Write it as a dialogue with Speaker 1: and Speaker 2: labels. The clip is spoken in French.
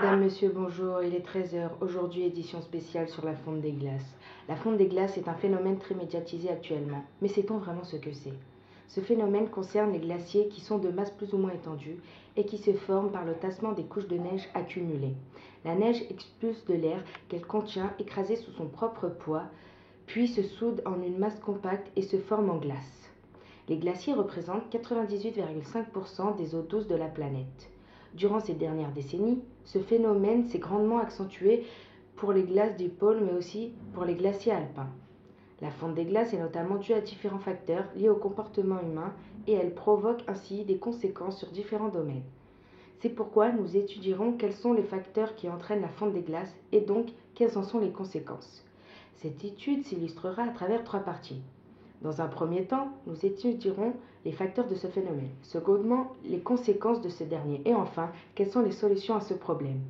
Speaker 1: Mesdames, Messieurs, bonjour, il est 13 heures. Aujourd'hui, édition spéciale sur la fonte des glaces. La fonte des glaces est un phénomène très médiatisé actuellement, mais sait-on vraiment ce que c'est? Ce phénomène concerne les glaciers qui sont de masse plus ou moins étendue et qui se forment par le tassement des couches de neige accumulées. La neige expulse de l'air qu'elle contient écrasé sous son propre poids, puis se soude en une masse compacte et se forme en glace. Les glaciers représentent 98,5% des eaux douces de la planète. Durant ces dernières décennies, ce phénomène s'est grandement accentué pour les glaces du pôle mais aussi pour les glaciers alpins. La fonte des glaces est notamment due à différents facteurs liés au comportement humain et elle provoque ainsi des conséquences sur différents domaines. C'est pourquoi nous étudierons quels sont les facteurs qui entraînent la fonte des glaces et donc quelles en sont les conséquences. Cette étude s'illustrera à travers 3 parties. Dans un premier temps, nous étudierons les facteurs de ce phénomène, secondement, les conséquences de ce dernier et enfin, quelles sont les solutions à ce problème.